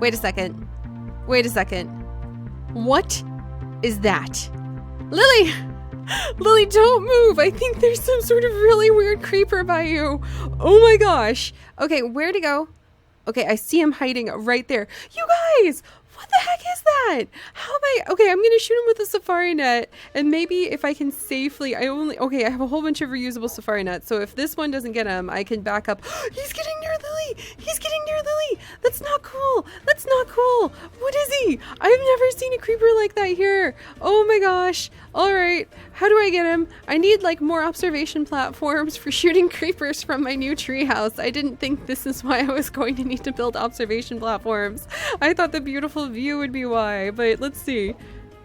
Wait a second. Wait a second. What is that? Lily! Lily, don't move. I think there's some sort of really weird creeper by you. Oh my gosh. Okay, where to go? Okay, I see him hiding right there. You guys! What the heck is that? How am I? Okay, I'm gonna shoot him with a safari net, and maybe if I can safely, okay, I have a whole bunch of reusable safari nets, so if this one doesn't get him, I can back up. He's getting near Lily! He's getting near Lily! That's not cool! That's not cool! What is he? I've never seen a creeper like that here! Oh my gosh! Alright, how do I get him? I need like more observation platforms for shooting creepers from my new treehouse. I didn't think this is why I was going to need to build observation platforms. I thought the beautiful view would be why, but let's see.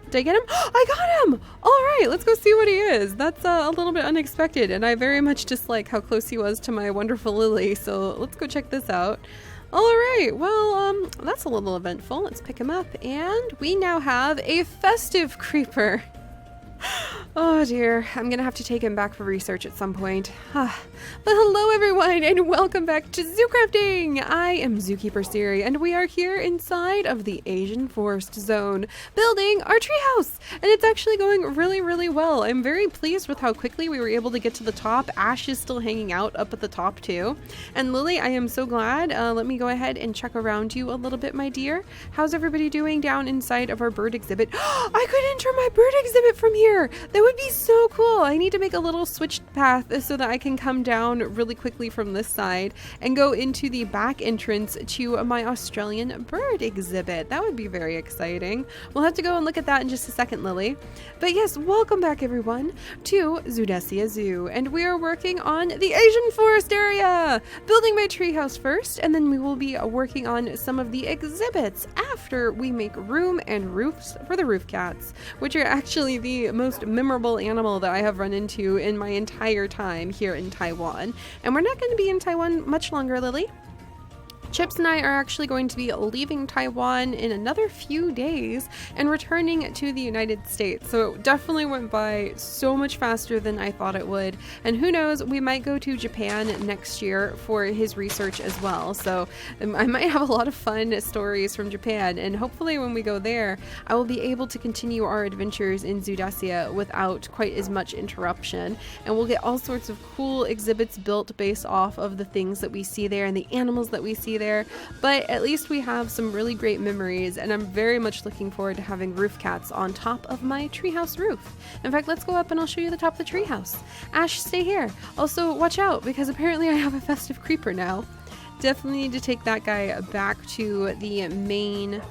Did I get him? I got him! Alright, let's go see what he is. That's a little bit unexpected, and I very much dislike how close he was to my wonderful Lily, so let's go check this out. Alright, well, that's a little eventful. Let's pick him up, and we now have a festive creeper. Oh dear, I'm gonna have to take him back for research at some point. But hello everyone, and welcome back to ZooCrafting! I am Zookeeper Seri, and we are here inside of the Asian Forest Zone, building our treehouse! And it's actually going really, really well. I'm very pleased with how quickly we were able to get to the top. Ash is still hanging out up at the top too. And Lily, I am so glad. Let me go ahead and check around you a little bit, my dear. How's everybody doing down inside of our bird exhibit? I could enter my bird exhibit from here! That would be so cool. I need to make a little switched path so that I can come down really quickly from this side and go into the back entrance to my Australian bird exhibit. That would be very exciting. We'll have to go and look at that in just a second, Lily. But yes, welcome back everyone to Zoodesia Zoo, and we are working on the Asian forest area, building my treehouse first, and then we will be working on some of the exhibits after we make room and roofs for the roof cats, which are actually the most memorable animal that I have run into in my entire time here in Taiwan. And we're not going to be in Taiwan much longer, Lily. Chips and I are actually going to be leaving Taiwan in another few days and returning to the United States. So it definitely went by so much faster than I thought it would. And who knows, we might go to Japan next year for his research as well. So I might have a lot of fun stories from Japan. And hopefully when we go there, I will be able to continue our adventures in Zoodesia without quite as much interruption. And we'll get all sorts of cool exhibits built based off of the things that we see there and the animals that we see there, but at least we have some really great memories, and I'm very much looking forward to having roof cats on top of my treehouse roof. In fact, let's go up and I'll show you the top of the treehouse. Ash, stay here. Also, watch out, because apparently I have a festive creeper now. Definitely need to take that guy back to the main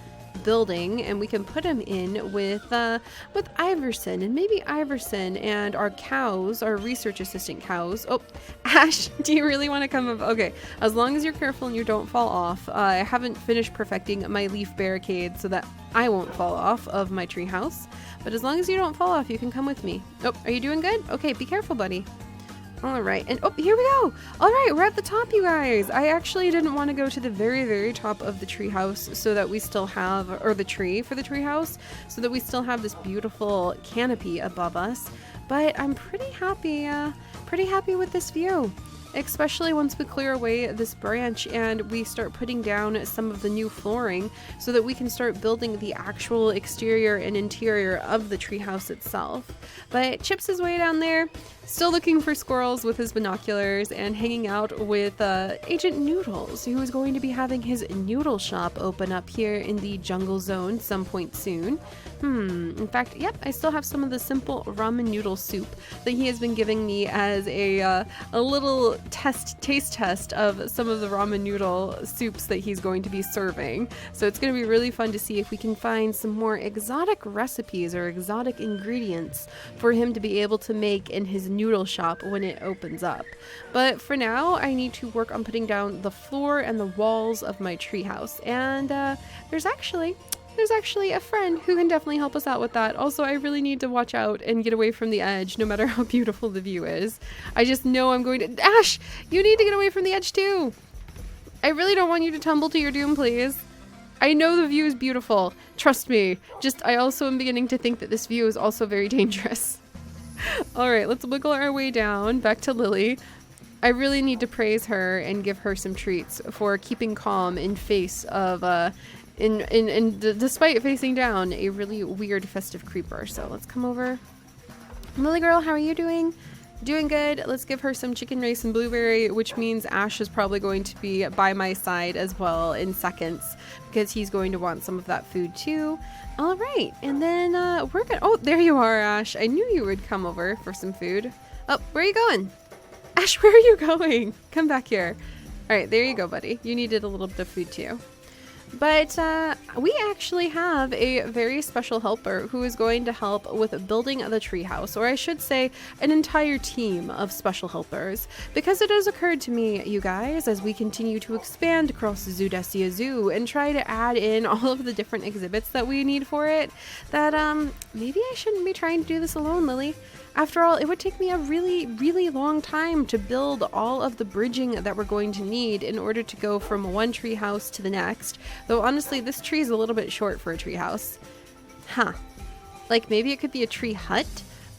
building, and we can put him in with Iverson, and maybe Iverson and our cows, our research assistant cows. Oh, Ash, do you really want to come up? Okay, as long as you're careful and you don't fall off. I haven't finished perfecting my leaf barricade so that I won't fall off of my treehouse, but as long as you don't fall off, you can come with me. Oh, are you doing good? Okay, be careful, buddy. All right, and oh, here we go. All right, we're at the top, you guys. I actually didn't want to go to the very, very top of the treehouse so that we still have, or the tree for the treehouse, so that we still have this beautiful canopy above us. But I'm pretty happy with this view. Especially once we clear away this branch and we start putting down some of the new flooring so that we can start building the actual exterior and interior of the treehouse itself. But Chips is way down there, still looking for squirrels with his binoculars and hanging out with Agent Noodles, who is going to be having his noodle shop open up here in the jungle zone some point soon. In fact, yep, I still have some of the simple ramen noodle soup that he has been giving me as a little taste test of some of the ramen noodle soups that he's going to be serving. So it's going to be really fun to see if we can find some more exotic recipes or exotic ingredients for him to be able to make in his noodle shop when it opens up. But for now, I need to work on putting down the floor and the walls of my treehouse. And there's actually a friend who can definitely help us out with that. Also, I really need to watch out and get away from the edge, no matter how beautiful the view is. I just know I'm going to... Ash, you need to get away from the edge too. I really don't want you to tumble to your doom, please. I know the view is beautiful. Trust me. Just, I also am beginning to think that this view is also very dangerous. All right, let's wiggle our way down back to Lily. I really need to praise her and give her some treats for keeping calm in face of despite facing down a really weird festive creeper. So let's come over. Lily girl, how are you doing? Doing good. Let's give her some chicken rice and blueberry, which means Ash is probably going to be by my side as well in seconds because he's going to want some of that food too. All right, and then we're gonna, oh, there you are, Ash. I knew you would come over for some food. Oh, where are you going? Ash, where are you going? Come back here. All right, there you go, buddy. You needed a little bit of food too. But we actually have a very special helper who is going to help with building the treehouse, or I should say an entire team of special helpers, because it has occurred to me, you guys, as we continue to expand across Zoodesia Zoo and try to add in all of the different exhibits that we need for it, that maybe I shouldn't be trying to do this alone, Lily. After all, it would take me a really, really long time to build all of the bridging that we're going to need in order to go from one tree house to the next. Though honestly, this tree is a little bit short for a tree house. Huh. Like maybe it could be a tree hut,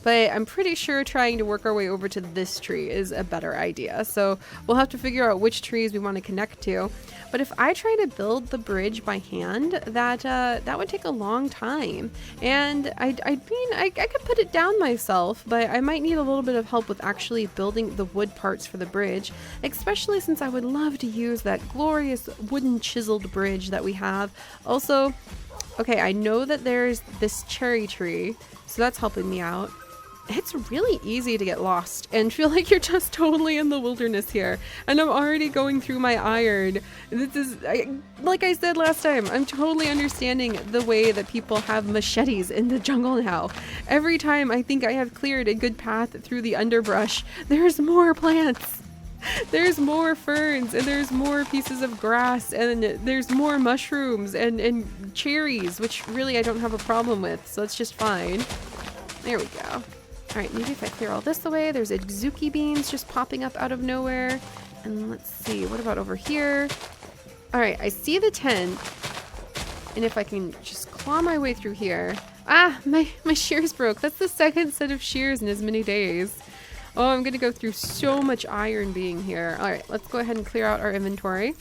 but I'm pretty sure trying to work our way over to this tree is a better idea. So we'll have to figure out which trees we want to connect to. But if I try to build the bridge by hand, that would take a long time. And I could put it down myself, but I might need a little bit of help with actually building the wood parts for the bridge, especially since I would love to use that glorious wooden chiseled bridge that we have. Also, okay, I know that there's this cherry tree, so that's helping me out. It's really easy to get lost and feel like you're just totally in the wilderness here. And I'm already going through my iron. This is, like I said last time, I'm totally understanding the way that people have machetes in the jungle now. Every time I think I have cleared a good path through the underbrush, there's more plants. There's more ferns, and there's more pieces of grass, and there's more mushrooms and cherries, which really I don't have a problem with, so it's just fine. There we go. Alright, maybe if I clear all this away, there's adzuki beans just popping up out of nowhere. And let's see, what about over here? Alright, I see the tent. And if I can just claw my way through here. Ah, my shears broke. That's the second set of shears in as many days. Oh, I'm gonna go through so much iron being here. Alright, let's go ahead and clear out our inventory.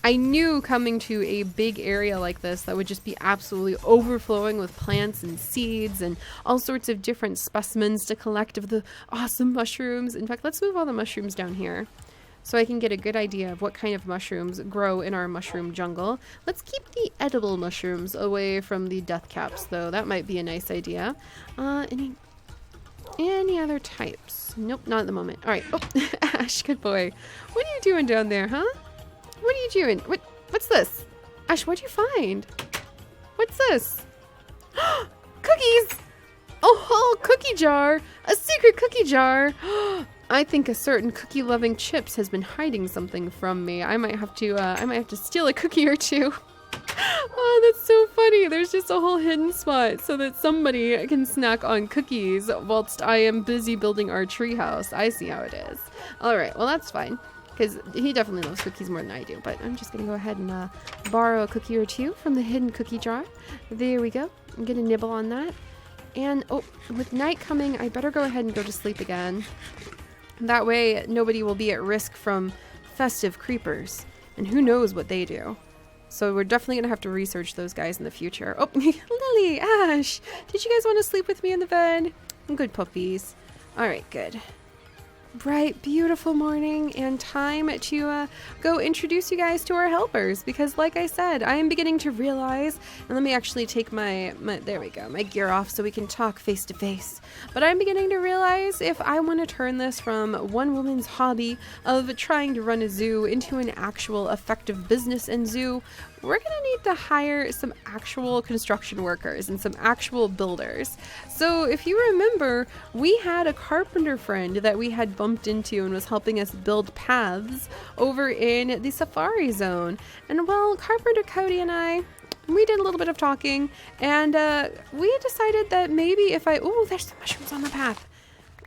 I knew coming to a big area like this that would just be absolutely overflowing with plants and seeds and all sorts of different specimens to collect of the awesome mushrooms. In fact, let's move all the mushrooms down here so I can get a good idea of what kind of mushrooms grow in our mushroom jungle. Let's keep the edible mushrooms away from the death caps, though. That might be a nice idea. Any other types? Nope, not at the moment. All right. Oh, Ash, good boy. What are you doing down there, huh? What are you doing? What's this? Ash, what'd you find? What's this? Cookies! Oh, cookie jar! A secret cookie jar! I think a certain cookie-loving Chips has been hiding something from me. I might have to steal a cookie or two. Oh, that's so funny. There's just a whole hidden spot so that somebody can snack on cookies whilst I am busy building our treehouse. I see how it is. All right, well, that's fine. Because he definitely loves cookies more than I do. But I'm just going to go ahead and borrow a cookie or two from the hidden cookie jar. There we go. I'm going to nibble on that. And, oh, with night coming, I better go ahead and go to sleep again. That way, nobody will be at risk from festive creepers. And who knows what they do. So we're definitely going to have to research those guys in the future. Oh, Lily, Ash, did you guys want to sleep with me in the bed? Good puppies. All right, good. Bright, beautiful morning, and time to go introduce you guys to our helpers, because like I said, I am beginning to realize, and let me actually take my there we go, my gear off so we can talk face to face, but I'm beginning to realize if I want to turn this from one woman's hobby of trying to run a zoo into an actual effective business and zoo, we're gonna need to hire some actual construction workers and some actual builders. So if you remember, we had a carpenter friend that we had bumped into and was helping us build paths over in the safari zone. And well, Carpenter Cody and I, we did a little bit of talking, and we decided that maybe if oh, there's some mushrooms on the path.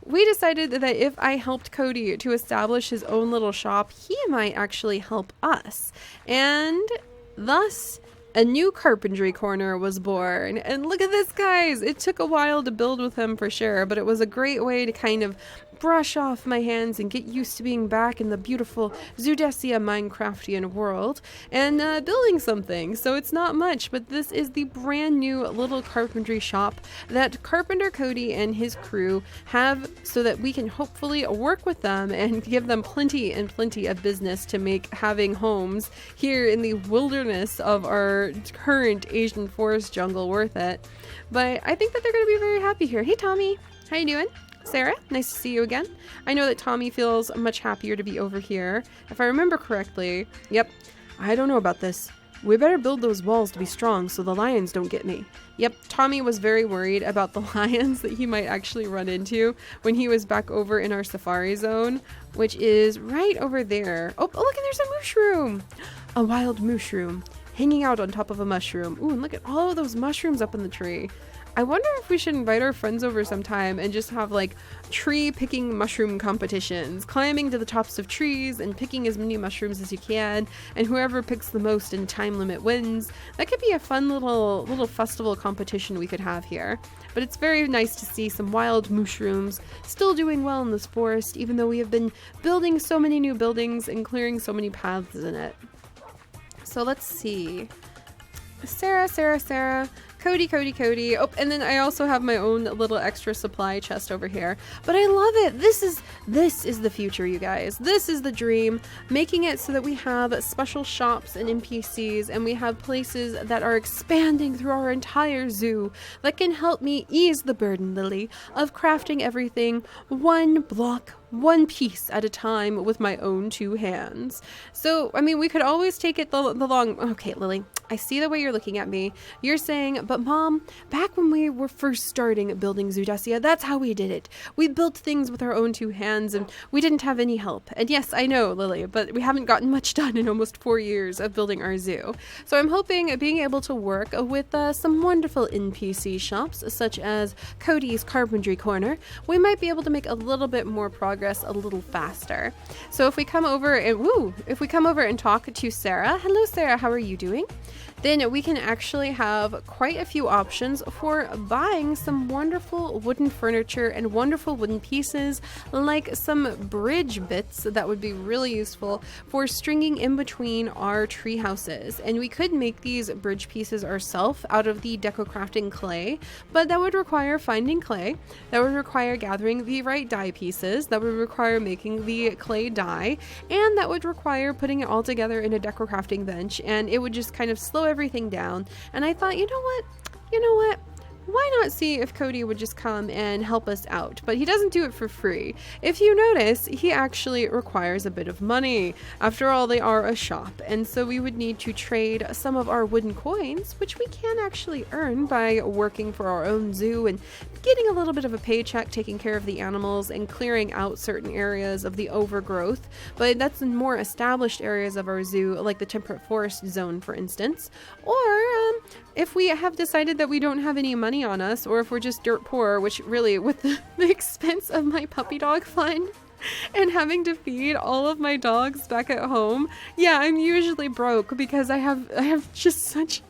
We decided that if I helped Cody to establish his own little shop, he might actually help us. And thus, a new carpentry corner was born. And look at this, guys! It took a while to build with him for sure, but it was a great way to kind of brush off my hands and get used to being back in the beautiful Zoodesia Minecraftian world and building something. So it's not much, but this is the brand new little carpentry shop that Carpenter Cody and his crew have so that we can hopefully work with them and give them plenty and plenty of business to make having homes here in the wilderness of our current Asian forest jungle worth it. But I think that they're going to be very happy here. Hey Tommy, how you doing? Sarah, nice to see you again. I know that Tommy feels much happier to be over here. If I remember correctly, yep, I don't know about this. We better build those walls to be strong so the lions don't get me. Yep, Tommy was very worried about the lions that he might actually run into when he was back over in our safari zone, which is right over there. Oh, look, and there's a mushroom. A wild mushroom hanging out on top of a mushroom. Ooh, and look at all of those mushrooms up in the tree. I wonder if we should invite our friends over sometime and just have like tree picking mushroom competitions, climbing to the tops of trees and picking as many mushrooms as you can, and whoever picks the most in time limit wins. That could be a fun little festival competition we could have here. But it's very nice to see some wild mushrooms still doing well in this forest, even though we have been building so many new buildings and clearing so many paths in it. So let's see. Sarah, Cody. Oh, and then I also have my own little extra supply chest over here. But I love it. This is the future, you guys. This is the dream. Making it so that we have special shops and NPCs, and we have places that are expanding through our entire zoo that can help me ease the burden, Lily, of crafting everything one block, one piece at a time with my own two hands. So, I mean, we could always take it the long... Okay, Lily, I see the way you're looking at me. You're saying, but Mom, back when we were first starting building Zoodesia, that's how we did it. We built things with our own two hands and we didn't have any help. And yes, I know, Lily, but we haven't gotten much done in almost 4 years of building our zoo. So I'm hoping being able to work with some wonderful NPC shops, such as Cody's Carpentry Corner, we might be able to make a little bit more progress a little faster. So if we come over and talk to Sarah, hello Sarah, how are you doing? Then we can actually have quite a few options for buying some wonderful wooden furniture and wonderful wooden pieces, like some bridge bits that would be really useful for stringing in between our tree houses. And we could make these bridge pieces ourselves out of the deco crafting clay, but that would require finding clay, that would require gathering the right dye pieces, that would require making the clay dye, and that would require putting it all together in a deco crafting bench, and it would just kind of slow everything down. And I thought, you know what? Why not see if Cody would just come and help us out? But he doesn't do it for free. If you notice, he actually requires a bit of money. After all, they are a shop, and so we would need to trade some of our wooden coins, which we can actually earn by working for our own zoo and getting a little bit of a paycheck, taking care of the animals and clearing out certain areas of the overgrowth. But that's in more established areas of our zoo, like the temperate forest zone, for instance. Or if we have decided that we don't have any money on us, or if we're just dirt poor, which really, with the expense of my puppy dog fund and having to feed all of my dogs back at home, yeah, I'm usually broke because I have just such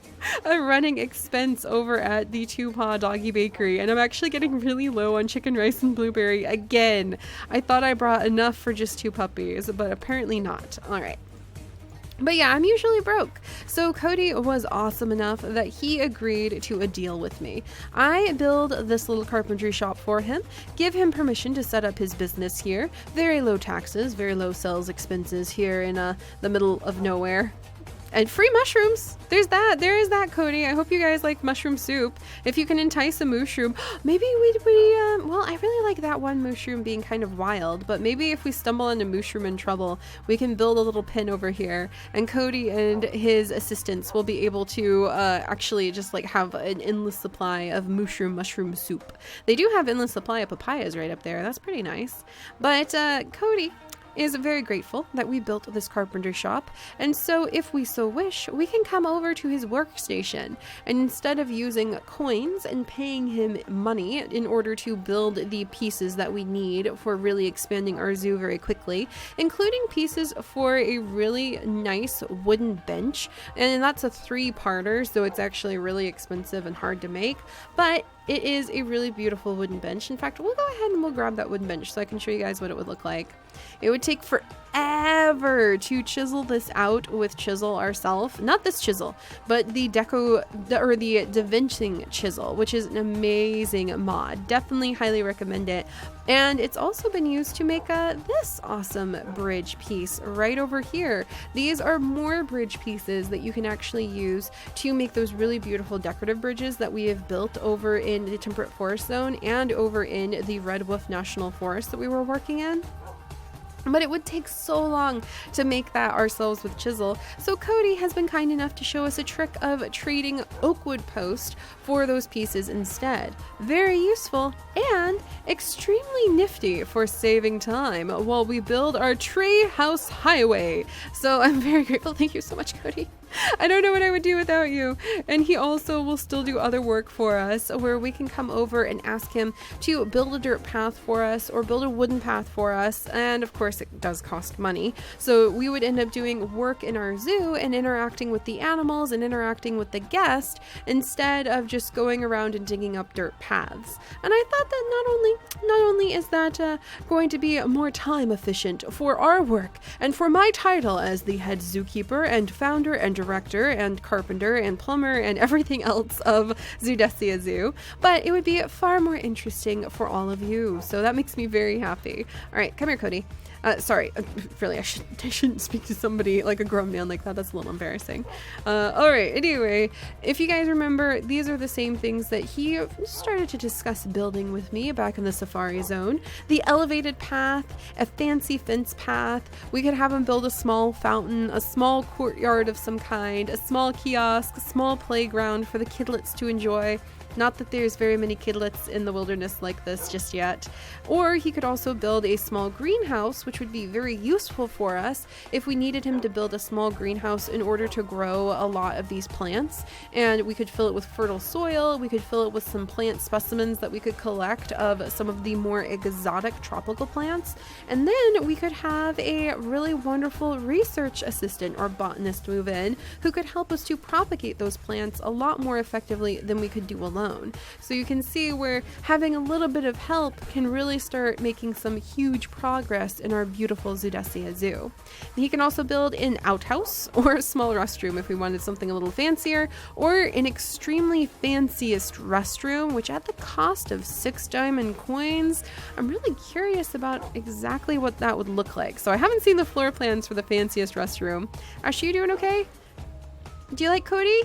a running expense over at the Two Paw Doggy Bakery, and I'm actually getting really low on chicken rice and blueberry again. I thought I brought enough for just 2 puppies, but apparently not. All right. But yeah, I'm usually broke. So Cody was awesome enough that he agreed to a deal with me. I build this little carpentry shop for him, give him permission to set up his business here. Very low taxes, very low sales expenses here in the middle of nowhere. And free mushrooms. There is that, Cody. I hope you guys like mushroom soup. If you can entice a mushroom, maybe well, I really like that one mushroom being kind of wild, but maybe if we stumble into mushroom in trouble, we can build a little pin over here, and Cody and his assistants will be able to actually just like have an endless supply of mushroom soup. They do have endless supply of papayas right up there. That's pretty nice. But Cody is very grateful that we built this carpenter shop, and so if we so wish, we can come over to his workstation, and instead of using coins and paying him money in order to build the pieces that we need for really expanding our zoo very quickly, including pieces for a really nice wooden bench, and that's a 3-parter, so it's actually really expensive and hard to make, but it is a really beautiful wooden bench. In fact, we'll go ahead and we'll grab that wooden bench so I can show you guys what it would look like. It would take forever to chisel this out with chisel ourselves. Not this chisel, but the DaVinci chisel, which is an amazing mod. Definitely highly recommend it. And it's also been used to make this awesome bridge piece right over here. These are more bridge pieces that you can actually use to make those really beautiful decorative bridges that we have built over in the temperate forest zone and over in the Red Wolf National Forest that we were working in. But it would take so long to make that ourselves with chisel. So Cody has been kind enough to show us a trick of trading oak wood post for those pieces instead. Very useful and extremely nifty for saving time while we build our tree house highway. So I'm very grateful. Thank you so much, Cody. I don't know what I would do without you. And he also will still do other work for us where we can come over and ask him to build a dirt path for us or build a wooden path for us. And of course it does cost money. So we would end up doing work in our zoo and interacting with the animals and interacting with the guest instead of just going around and digging up dirt paths. And I thought that not only is that going to be more time efficient for our work and for my title as the head zookeeper and founder and director and carpenter and plumber and everything else of Zoodesia Zoo, but it would be far more interesting for all of you. So that makes me very happy. All right, come here, Cody. Sorry, really, I shouldn't speak to somebody like a grown man like that. That's a little embarrassing. All right, anyway, if you guys remember, these are the same things that he started to discuss building with me back in the safari zone. The elevated path, a fancy fence path. We could have him build a small fountain, a small courtyard of some kind, a small kiosk, a small playground for the kidlets to enjoy. Not that there's very many kidlets in the wilderness like this just yet. Or he could also build a small greenhouse, which would be very useful for us if we needed him to build a small greenhouse in order to grow a lot of these plants. And we could fill it with fertile soil. We could fill it with some plant specimens that we could collect of some of the more exotic tropical plants. And then we could have a really wonderful research assistant or botanist move in who could help us to propagate those plants a lot more effectively than we could do alone. So you can see where having a little bit of help can really start making some huge progress in our beautiful Zoodesia Zoo. He can also build an outhouse or a small restroom if we wanted something a little fancier, or an extremely fanciest restroom, which at the cost of 6 diamond coins, I'm really curious about exactly what that would look like. So I haven't seen the floor plans for the fanciest restroom. Ash, you doing okay? Do you like Cody?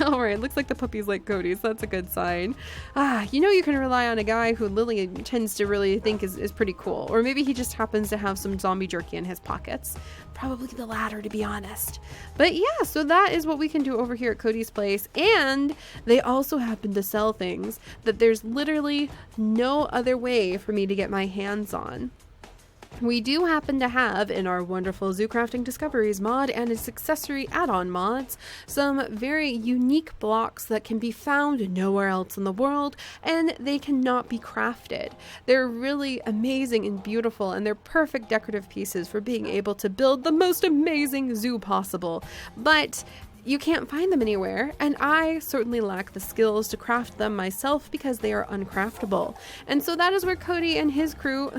All right, looks like the puppies like Cody, so that's a good sign. You know you can rely on a guy who Lily tends to really think is pretty cool. Or maybe he just happens to have some zombie jerky in his pockets. Probably the latter, to be honest. But yeah, so that is what we can do over here at Cody's place. And they also happen to sell things that there's literally no other way for me to get my hands on. We do happen to have in our wonderful ZooCrafting Discoveries mod and its accessory add-on mods some very unique blocks that can be found nowhere else in the world, and they cannot be crafted. They're really amazing and beautiful, and they're perfect decorative pieces for being able to build the most amazing zoo possible. But you can't find them anywhere, and I certainly lack the skills to craft them myself because they are uncraftable. And so that is where Cody and his crew,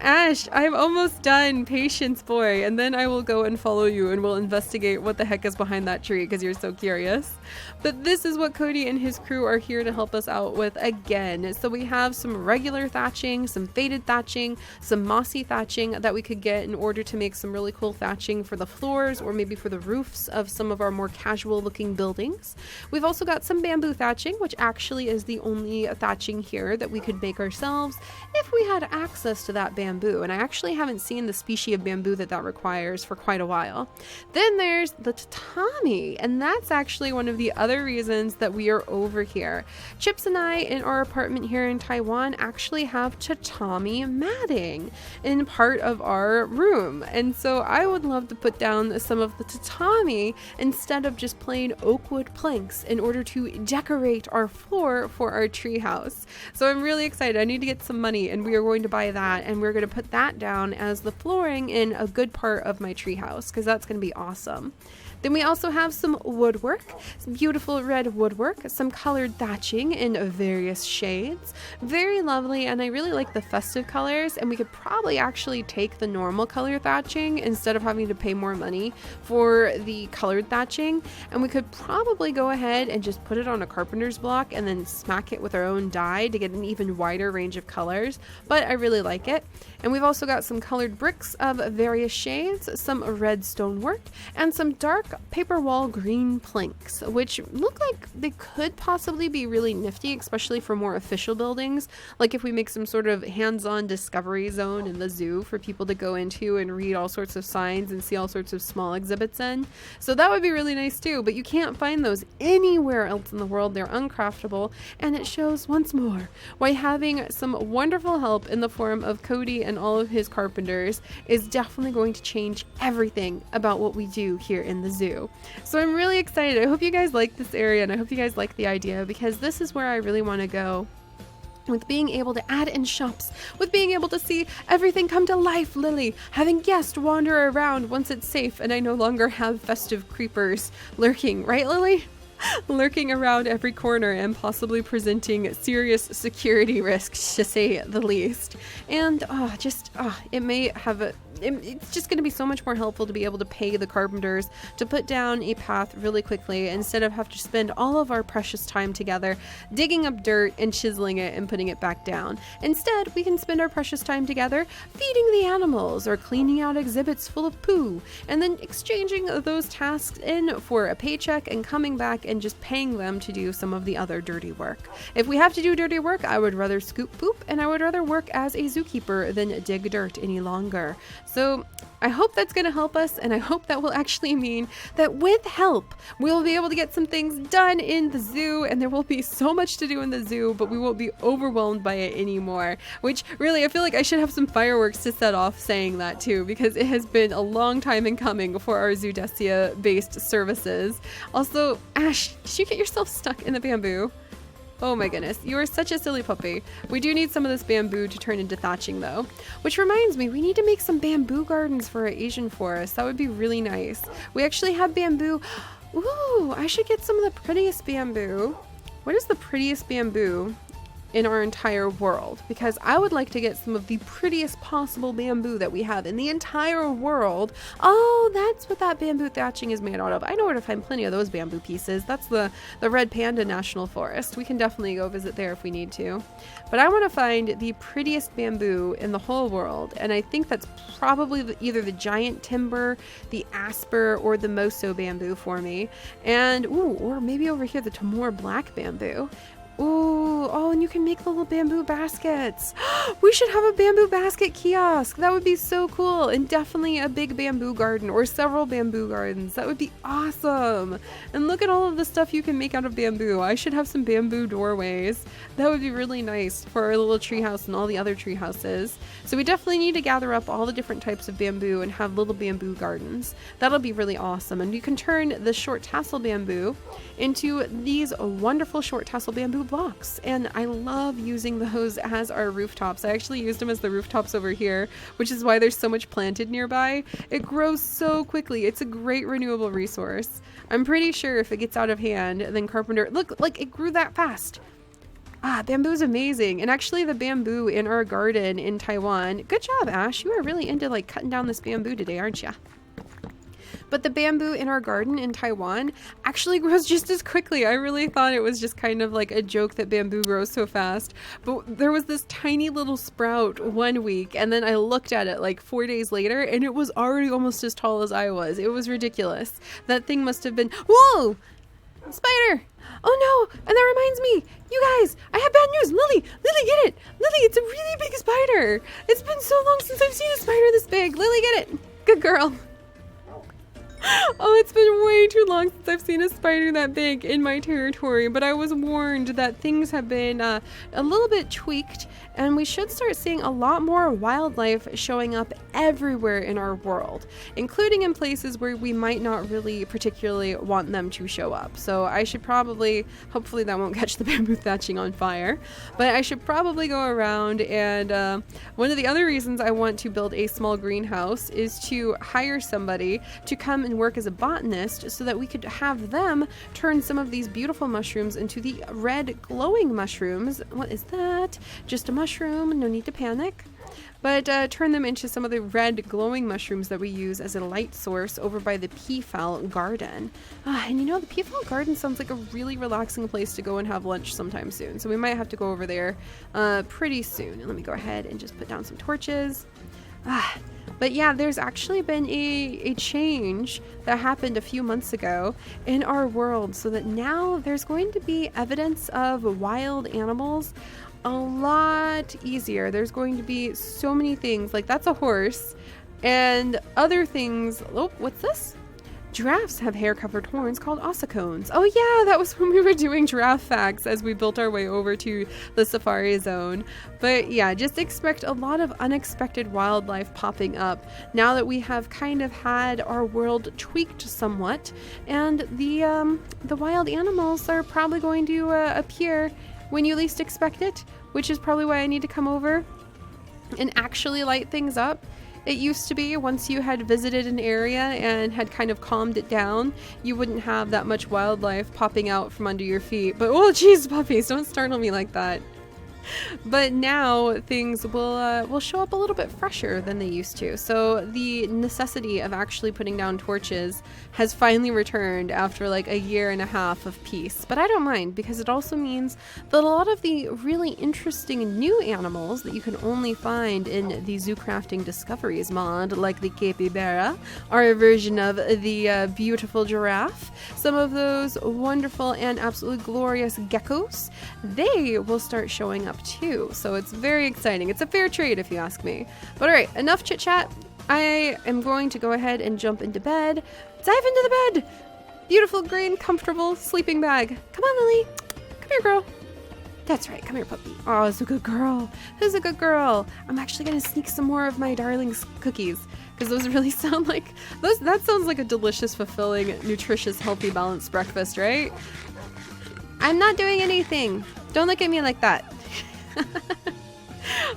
Ash, I'm almost done. Patience, boy. And then I will go and follow you and we'll investigate what the heck is behind that tree because you're so curious. But this is what Cody and his crew are here to help us out with again. So we have some regular thatching, some faded thatching, some mossy thatching that we could get in order to make some really cool thatching for the floors or maybe for the roofs of some of our more casual looking buildings. We've also got some bamboo thatching, which actually is the only thatching here that we could make ourselves if we had access to that bamboo, and I actually haven't seen the species of bamboo that requires for quite a while. Then there's the tatami, and that's actually one of the other reasons that we are over here. Chips and I in our apartment here in Taiwan actually have tatami matting in part of our room, and so I would love to put down some of the tatami instead of just plain oak wood planks in order to decorate our floor for our treehouse. So I'm really excited. I need to get some money, and we are going to buy that, and we're going to put that down as the flooring in a good part of my treehouse because that's going to be awesome. Then we also have some woodwork, some beautiful red woodwork, some colored thatching in various shades. Very lovely, and I really like the festive colors, and we could probably actually take the normal color thatching instead of having to pay more money for the colored thatching, and we could probably go ahead and just put it on a carpenter's block and then smack it with our own die to get an even wider range of colors, but I really like it. And we've also got some colored bricks of various shades, some red stonework, and some dark paper wall green planks, which look like they could possibly be really nifty, especially for more official buildings, like if we make some sort of hands-on discovery zone in the zoo for people to go into and read all sorts of signs and see all sorts of small exhibits in. So that would be really nice too, but you can't find those anywhere else in the world. They're uncraftable, and it shows once more why having some wonderful help in the form of Cody and all of his carpenters is definitely going to change everything about what we do here in the zoo. So I'm really excited. I hope you guys like this area, and I hope you guys like the idea, because this is where I really want to go. With being able to add in shops, with being able to see everything come to life, Lily, having guests wander around once it's safe and I no longer have festive creepers lurking, right, Lily? Lurking around every corner and possibly presenting serious security risks, to say the least. And it may have it's just going to be so much more helpful to be able to pay the carpenters to put down a path really quickly instead of have to spend all of our precious time together digging up dirt and chiseling it and putting it back down. Instead, we can spend our precious time together feeding the animals or cleaning out exhibits full of poo, and then exchanging those tasks in for a paycheck and coming back and just paying them to do some of the other dirty work. If we have to do dirty work, I would rather scoop poop, and I would rather work as a zookeeper than dig dirt any longer. So I hope that's going to help us, and I hope that will actually mean that with help, we will be able to get some things done in the zoo, and there will be so much to do in the zoo, but we won't be overwhelmed by it anymore. Which, really, I feel like I should have some fireworks to set off saying that too, because it has been a long time in coming for our Zoodesia-based services. Also, Ash, did you get yourself stuck in the bamboo? Oh my goodness, you are such a silly puppy. We do need some of this bamboo to turn into thatching though. Which reminds me, we need to make some bamboo gardens for our Asian forest. That would be really nice. We actually have bamboo. Ooh, I should get some of the prettiest bamboo. What is the prettiest bamboo in our entire world? Because I would like to get some of the prettiest possible bamboo that we have in the entire world. Oh, that's what that bamboo thatching is made out of. I know where to find plenty of those bamboo pieces. That's the Red Panda National Forest. We can definitely go visit there if we need to. But I want to find the prettiest bamboo in the whole world, and I think that's probably either the giant timber, the asper, or the moso bamboo for me. And or maybe over here the Timor black bamboo. Ooh, oh, and you can make little bamboo baskets. We should have a bamboo basket kiosk. That would be so cool. And definitely a big bamboo garden or several bamboo gardens. That would be awesome. And look at all of the stuff you can make out of bamboo. I should have some bamboo doorways. That would be really nice for our little treehouse and all the other tree houses. So we definitely need to gather up all the different types of bamboo and have little bamboo gardens. That'll be really awesome. And you can turn the short tassel bamboo into these wonderful short tassel bamboo blocks, and I love using those as our rooftops. I actually used them as the rooftops over here, which is why there's so much planted nearby. It grows so quickly. It's a great renewable resource. I'm pretty sure if it gets out of hand, then carpenter, look, like it grew that fast. Bamboo is amazing. And actually the bamboo in our garden in Taiwan, good job, Ash. You are really into like cutting down this bamboo today, aren't you? But the bamboo in our garden in Taiwan actually grows just as quickly. I really thought it was just kind of like a joke that bamboo grows so fast. But there was this tiny little sprout one week, and then I looked at it like 4 days later, and it was already almost as tall as I was. It was ridiculous. That thing must have been... Whoa! Spider! Oh no! And that reminds me, you guys, I have bad news. Lily, get it! Lily, it's a really big spider. It's been so long since I've seen a spider this big. Lily, get it! Good girl. Oh, it's been way too long since I've seen a spider that big in my territory, but I was warned that things have been a little bit tweaked, and we should start seeing a lot more wildlife showing up everywhere in our world, including in places where we might not really particularly want them to show up. So I should probably, hopefully that won't catch the bamboo thatching on fire, but I should probably go around, and one of the other reasons I want to build a small greenhouse is to hire somebody to come and can work as a botanist so that we could have them turn some of these beautiful mushrooms into the red glowing mushrooms. What is that? Just a mushroom, no need to panic. But turn them into some of the red glowing mushrooms that we use as a light source over by the Peafowl Garden. And you know, the Peafowl Garden sounds like a really relaxing place to go and have lunch sometime soon. So we might have to go over there pretty soon. And let me go ahead and just put down some torches. But yeah, there's actually been a change that happened a few months ago in our world, so that now there's going to be evidence of wild animals a lot easier. There's going to be so many things, like that's a horse, and other things. Oh, what's this? Giraffes have hair-covered horns called ossicones. Oh yeah, that was when we were doing giraffe facts as we built our way over to the safari zone. But yeah, just expect a lot of unexpected wildlife popping up now that we have kind of had our world tweaked somewhat, and the wild animals are probably going to appear when you least expect it, which is probably why I need to come over and actually light things up. It used to be once you had visited an area and had kind of calmed it down, you wouldn't have that much wildlife popping out from under your feet. But oh geez, puppies, don't startle me like that. But now things will show up a little bit fresher than they used to. So the necessity of actually putting down torches has finally returned after like a year and a half of peace. But I don't mind, because it also means that a lot of the really interesting new animals that you can only find in the ZooCrafting Discoveries mod, like the capybara, are a version of the beautiful giraffe. Some of those wonderful and absolutely glorious geckos, they will start showing up too. So it's very exciting. It's a fair trade if you ask me. But all right, enough chit chat. I am going to go ahead and jump into bed. Dive into the bed. Beautiful green comfortable sleeping bag. Come on, Lily. Come here, girl. That's right. Come here, puppy. Oh, it's a good girl. Who's a good girl? I'm actually going to sneak some more of my darling's cookies, because those really sound like that sounds like a delicious, fulfilling, nutritious, healthy, balanced breakfast, right? I'm not doing anything. Don't look at me like that.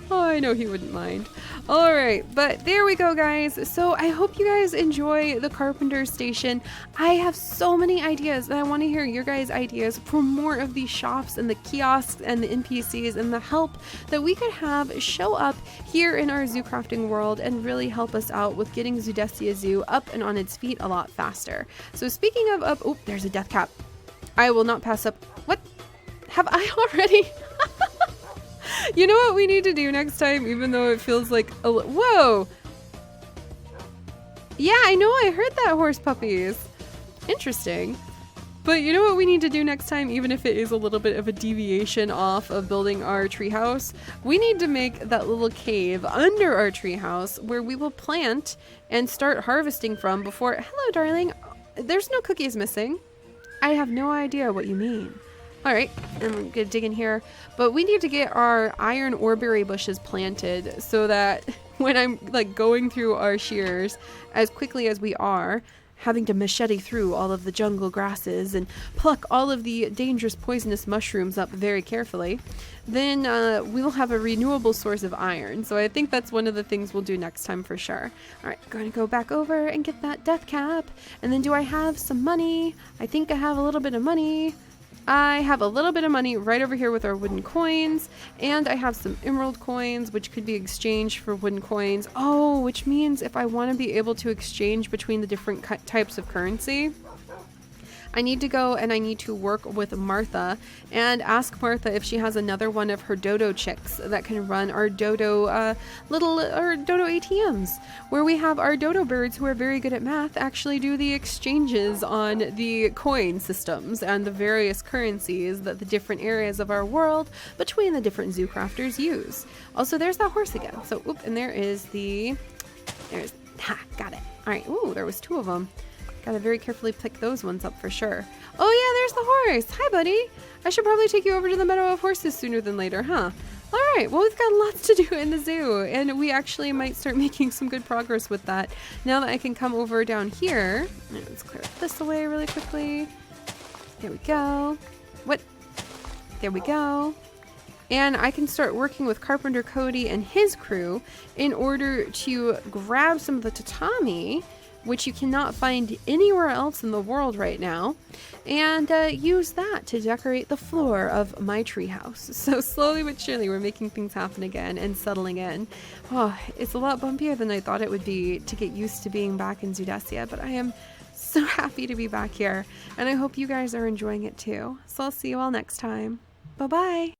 Oh, I know he wouldn't mind. All right, but there we go, guys. So I hope you guys enjoy the Carpenter Station. I have so many ideas, and I want to hear your guys' ideas for more of these shops and the kiosks and the NPCs and the help that we could have show up here in our zoo crafting world and really help us out with getting Zoodesia Zoo up and on its feet a lot faster. So speaking of up, oh, there's a death cap. I will not pass up. What? Have I already? You know what we need to do next time, even though it feels like a whoa. Yeah, I know, I heard that, horse puppies. Interesting. But you know what we need to do next time, even if it is a little bit of a deviation off of building our treehouse? We need to make that little cave under our treehouse where we will plant and start harvesting from before. Hello, darling. There's no cookies missing. I have no idea what you mean. All right, and we're gonna dig in here, but we need to get our iron oreberry bushes planted so that when I'm like going through our shears as quickly as we are, having to machete through all of the jungle grasses and pluck all of the dangerous poisonous mushrooms up very carefully, then we will have a renewable source of iron. So I think that's one of the things we'll do next time for sure. All right, going to go back over and get that death cap. And then do I have some money? I think I have a little bit of money. I have a little bit of money right over here with our wooden coins, and I have some emerald coins, which could be exchanged for wooden coins. Oh, which means if I want to be able to exchange between the different types of currency, I need to go and I need to work with Martha and ask Martha if she has another one of her dodo chicks that can run our dodo dodo ATMs, where we have our dodo birds who are very good at math actually do the exchanges on the coin systems and the various currencies that the different areas of our world between the different ZooCrafters use. Also, there's that horse again. So, oop, and got it. All right. Ooh, there was two of them. Gotta very carefully pick those ones up for sure. Oh yeah, there's the horse. Hi, buddy. I should probably take you over to the meadow of horses sooner than later, huh? All right, well, we've got lots to do in the zoo, and we actually might start making some good progress with that now that I can come over down here. Let's clear this away really quickly. There we go. What? There we go. And I can start working with Carpenter Cody and his crew in order to grab some of the tatami which you cannot find anywhere else in the world right now, and use that to decorate the floor of my treehouse. So slowly but surely we're making things happen again and settling in. Oh, it's a lot bumpier than I thought it would be to get used to being back in Zoodesia, but I am so happy to be back here, and I hope you guys are enjoying it too. So I'll see you all next time. Bye-bye!